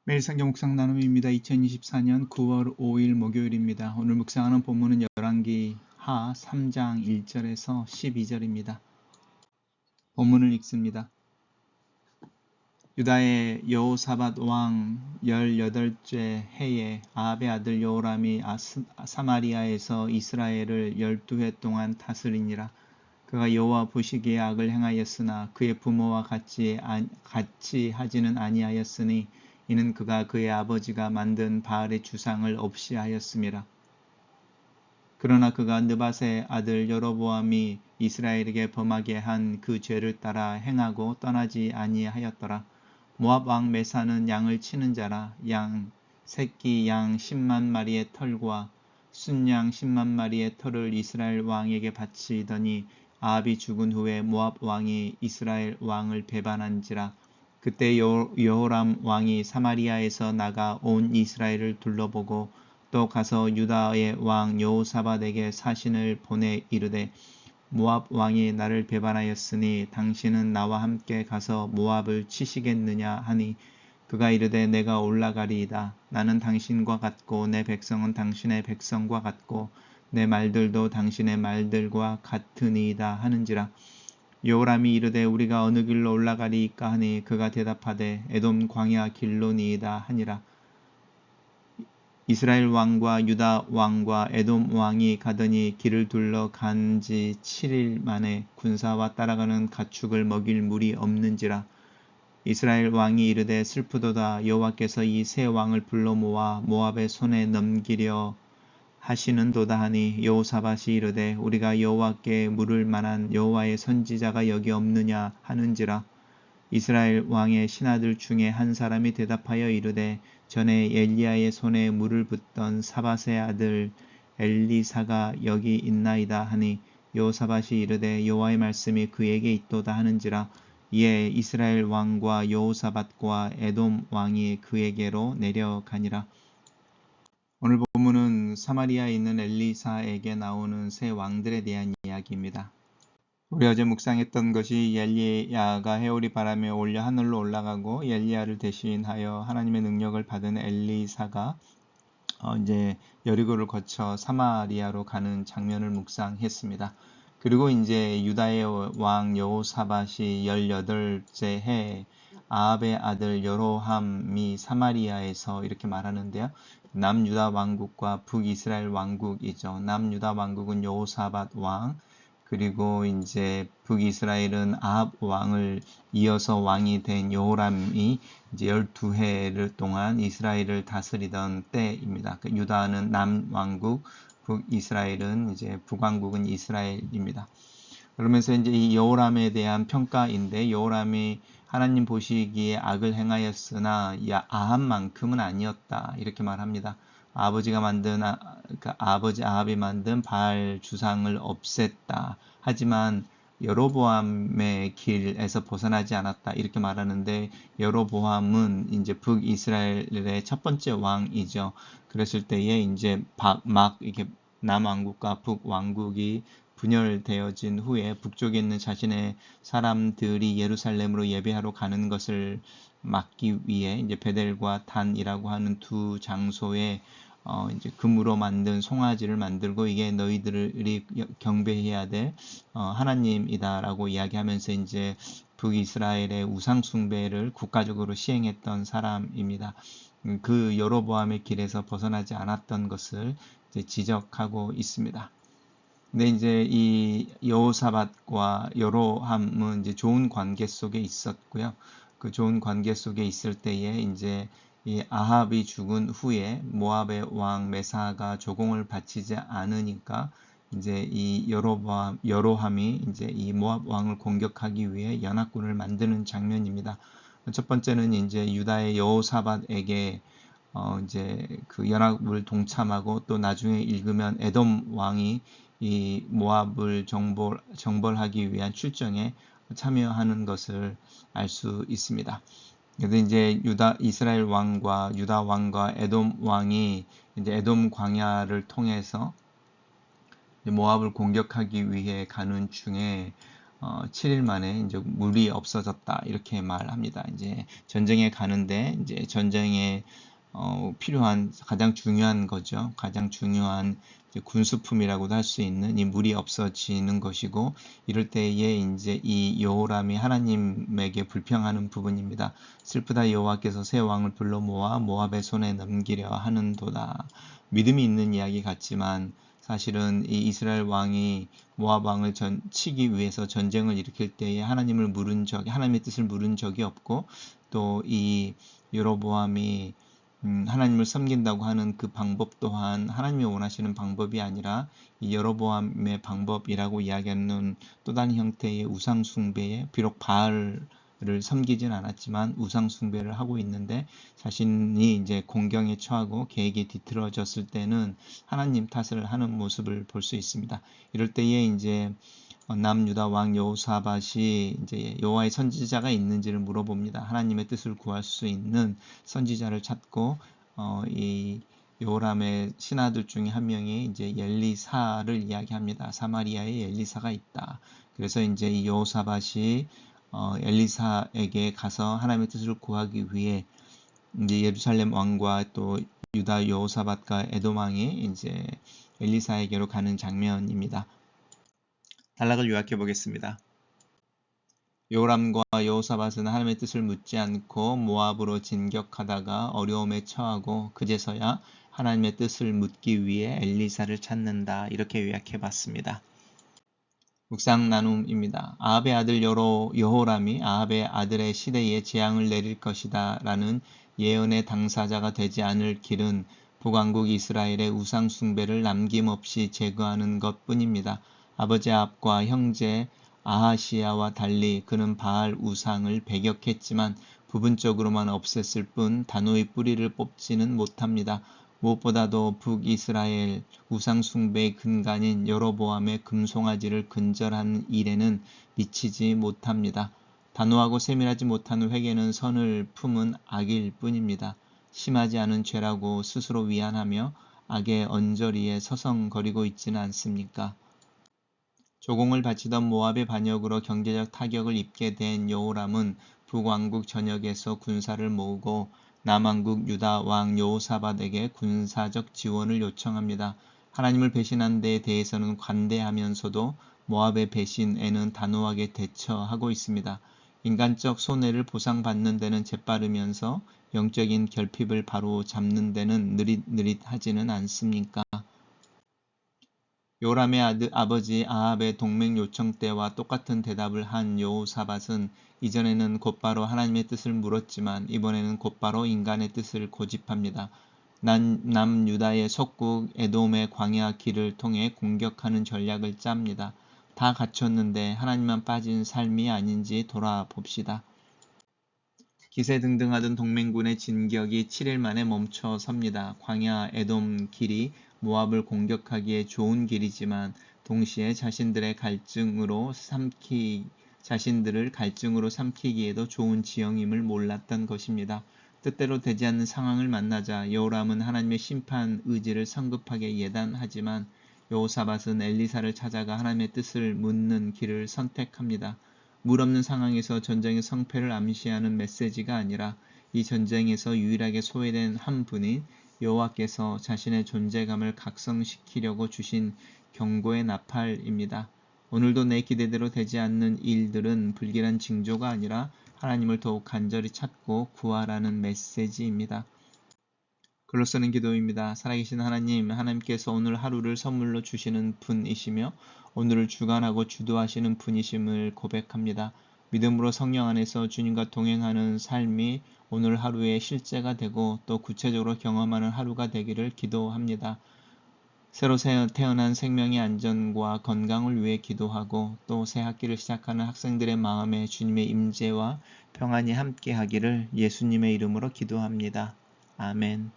매일 성경 묵상 나눔입니다. 2024년 9월 5일 목요일입니다. 오늘 묵상하는 본문은 열왕기 하 3장 1절에서 12절입니다. 본문을 읽습니다. 유다의 여호사밧 왕 18째 해에 아합의 아들 여호람이 사마리아에서 이스라엘을 12해 동안 다스리니라. 그가 여호와 보시기에 악을 행하였으나 그의 부모와 같이 하지는 아니하였으니 이는 그가 그의 아버지가 만든 바알의 주상을 없이 하였음이라. 그러나 그가 느밧의 아들 여로보암이 이스라엘에게 범하게 한 그 죄를 따라 행하고 떠나지 아니하였더라. 모압 왕 메사는 양을 치는 자라. 새끼 양 10만 마리의 털과 순양 10만 마리의 털을 이스라엘 왕에게 바치더니 아합이 죽은 후에 모압 왕이 이스라엘 왕을 배반한지라. 그때 여호람 왕이 사마리아에서 나가 온 이스라엘을 둘러보고 또 가서 유다의 왕 여호사밧에게 사신을 보내 이르되 모압 왕이 나를 배반하였으니 당신은 나와 함께 가서 모압을 치시겠느냐 하니 그가 이르되 내가 올라가리이다. 나는 당신과 같고 내 백성은 당신의 백성과 같고 내 말들도 당신의 말들과 같으니이다 하는지라. 여호람이 이르되 우리가 어느 길로 올라가리이까 하니 그가 대답하되 에돔 광야 길로니이다 하니라. 이스라엘 왕과 유다 왕과 에돔 왕이 가더니 길을 둘러 간지 7일 만에 군사와 따라가는 가축을 먹일 물이 없는지라. 이스라엘 왕이 이르되 슬프도다. 여호와께서 이 세 왕을 불러 모아 모압의 손에 넘기려 하시는도다 하니 여호사밧이 이르되 우리가 여호와께 물을 만한 여호와의 선지자가 여기 없느냐 하는지라. 이스라엘 왕의 신하들 중에 한 사람이 대답하여 이르되 전에 엘리야의 손에 물을 붓던 사밧의 아들 엘리사가 여기 있나이다 하니 여호사밧이 이르되 여호와의 말씀이 그에게 있도다 하는지라. 이에 이스라엘 왕과 여호사밧과 에돔 왕이 그에게로 내려가니라. 오늘 본문은 사마리아에 있는 엘리사에게 나오는 세 왕들에 대한 이야기입니다. 우리 어제 묵상했던 것이 엘리야가 해오리 바람에 올려 하늘로 올라가고 엘리야를 대신하여 하나님의 능력을 받은 엘리사가 이제 여리고를 거쳐 사마리아로 가는 장면을 묵상했습니다. 그리고 이제 유다의 왕 여호사밧이 18째 해 아합의 아들 여로함이 사마리아에서 이렇게 말하는데요. 남유다 왕국과 북이스라엘 왕국이죠. 남유다 왕국은 여호사밧 왕, 그리고 이제 북이스라엘은 아합 왕을 이어서 왕이 된 여호람이 이제 12해를 동안 이스라엘을 다스리던 때입니다. 유다는 남왕국, 북이스라엘은 이제 북왕국은 이스라엘입니다. 그러면서 이제 이 여호람에 대한 평가인데 여호람이 하나님 보시기에 악을 행하였으나 아합만큼은 아니었다 이렇게 말합니다. 아버지가 만든 아버지 아합이 만든 바알 주상을 없앴다. 하지만 여로보암의 길에서 벗어나지 않았다 이렇게 말하는데 여로보암은 이제 북이스라엘의 첫 번째 왕이죠. 그랬을 때에 이제 막 이렇게 남왕국과 북왕국이 분열되어진 후에 북쪽에 있는 자신의 사람들이 예루살렘으로 예배하러 가는 것을 막기 위해 이제 베델과 단이라고 하는 두 장소에 이제 금으로 만든 송아지를 만들고 이게 너희들이 경배해야 될 하나님이다라고 이야기하면서 이제 북이스라엘의 우상 숭배를 국가적으로 시행했던 사람입니다. 그 여로보암의 길에서 벗어나지 않았던 것을 이제 지적하고 있습니다. 근데 이제 이 여호사밧과 여로함은 이제 좋은 관계 속에 있었고요. 그 좋은 관계 속에 있을 때에 이제 이 아합이 죽은 후에 모압의 왕 메사가 조공을 바치지 않으니까 이제 이 여로함이 이제 이 모압 왕을 공격하기 위해 연합군을 만드는 장면입니다. 첫 번째는 이제 유다의 여호사밧에게 이제 그 연합을 동참하고 또 나중에 읽으면 에돔 왕이 이 모압을 정벌하기 위한 출정에 참여하는 것을 알 수 있습니다. 그래서 이제 이스라엘 왕과 유다 왕과 에돔 왕이 이제 에돔 광야를 통해서 모압을 공격하기 위해 가는 중에 7일 만에 이제 물이 없어졌다 이렇게 말합니다. 이제 전쟁에 가는데 이제 전쟁에 필요한 가장 중요한 거죠. 가장 중요한 이제 군수품이라고도 할 수 있는 이 물이 없어지는 것이고 이럴 때에 이제 이 여호람이 하나님에게 불평하는 부분입니다. 슬프다 여호와께서 새 왕을 불러 모아 모압의 손에 넘기려 하는도다. 믿음이 있는 이야기 같지만 사실은 이 이스라엘 왕이 모압 왕을 치기 위해서 전쟁을 일으킬 때에 하나님의 뜻을 물은 적이 없고 또 이 여로보암이 하나님을 섬긴다고 하는 그 방법 또한 하나님이 원하시는 방법이 아니라 이 여로보암의 방법이라고 이야기하는 또 다른 형태의 우상 숭배에 비록 바알을 섬기진 않았지만 우상 숭배를 하고 있는데 자신이 이제 공경에 처하고 계획이 뒤틀어졌을 때는 하나님 탓을 하는 모습을 볼 수 있습니다. 이럴 때에 이제 남유다 왕 여호사밧이 이제 여호와의 선지자가 있는지를 물어봅니다. 하나님의 뜻을 구할 수 있는 선지자를 찾고 이 요람의 신하들 중에 한 명이 이제 엘리사를 이야기합니다. 사마리아에 엘리사가 있다. 그래서 이제 이 여호사밧이 엘리사에게 가서 하나님의 뜻을 구하기 위해 이제 예루살렘 왕과 또 유다 여호사밧과 에돔 왕이 이제 엘리사에게로 가는 장면입니다. 단락을 요약해 보겠습니다. 요람과 여호사밧은 하나님의 뜻을 묻지 않고 모압으로 진격하다가 어려움에 처하고 그제서야 하나님의 뜻을 묻기 위해 엘리사를 찾는다. 이렇게 요약해 봤습니다. 묵상 나눔입니다. 아합의 아들 여호람이 아합의 아들의 시대에 재앙을 내릴 것이다 라는 예언의 당사자가 되지 않을 길은 북왕국 이스라엘의 우상 숭배를 남김없이 제거하는 것뿐입니다. 아버지 아합과 형제 아하시야와 달리 그는 바알 우상을 배격했지만 부분적으로만 없앴을 뿐 단호히 뿌리를 뽑지는 못합니다. 무엇보다도 북이스라엘 우상 숭배의 근간인 여로보암의 금송아지를 근절하는 일에는 미치지 못합니다. 단호하고 세밀하지 못한 회개는 선을 품은 악일 뿐입니다. 심하지 않은 죄라고 스스로 위안하며 악의 언저리에 서성거리고 있지는 않습니까? 조공을 바치던 모압의 반역으로 경제적 타격을 입게 된 여호람은 북왕국 전역에서 군사를 모으고 남왕국 유다 왕 여호사밧에게 군사적 지원을 요청합니다. 하나님을 배신한 데에 대해서는 관대하면서도 모압의 배신에는 단호하게 대처하고 있습니다. 인간적 손해를 보상받는 데는 재빠르면서 영적인 결핍을 바로 잡는 데는 느릿느릿하지는 않습니까? 요람의 아버지 아합의 동맹 요청 때와 똑같은 대답을 한 여호사밧은 이전에는 곧바로 하나님의 뜻을 물었지만 이번에는 곧바로 인간의 뜻을 고집합니다. 남유다의 속국 에돔의 광야 길을 통해 공격하는 전략을 짭니다. 다 갖췄는데 하나님만 빠진 삶이 아닌지 돌아봅시다. 기세등등하던 동맹군의 진격이 7일 만에 멈춰 섭니다. 광야 에돔 길이 모압을 공격하기에 좋은 길이지만 동시에 자신들을 갈증으로 삼키기에도 좋은 지형임을 몰랐던 것입니다. 뜻대로 되지 않는 상황을 만나자 여호람은 하나님의 심판 의지를 성급하게 예단하지만 여호사밧은 엘리사를 찾아가 하나님의 뜻을 묻는 길을 선택합니다. 물 없는 상황에서 전쟁의 성패를 암시하는 메시지가 아니라 이 전쟁에서 유일하게 소외된 한 분인 여호와께서 자신의 존재감을 각성시키려고 주신 경고의 나팔입니다. 오늘도 내 기대대로 되지 않는 일들은 불길한 징조가 아니라 하나님을 더욱 간절히 찾고 구하라는 메시지입니다. 글로쓰는 기도입니다. 살아계신 하나님께서 오늘 하루를 선물로 주시는 분이시며 오늘을 주관하고 주도하시는 분이심을 고백합니다. 믿음으로 성령 안에서 주님과 동행하는 삶이 오늘 하루의 실제가 되고 또 구체적으로 경험하는 하루가 되기를 기도합니다. 새로 태어난 생명의 안전과 건강을 위해 기도하고 또 새 학기를 시작하는 학생들의 마음에 주님의 임재와 평안이 함께하기를 예수님의 이름으로 기도합니다. 아멘.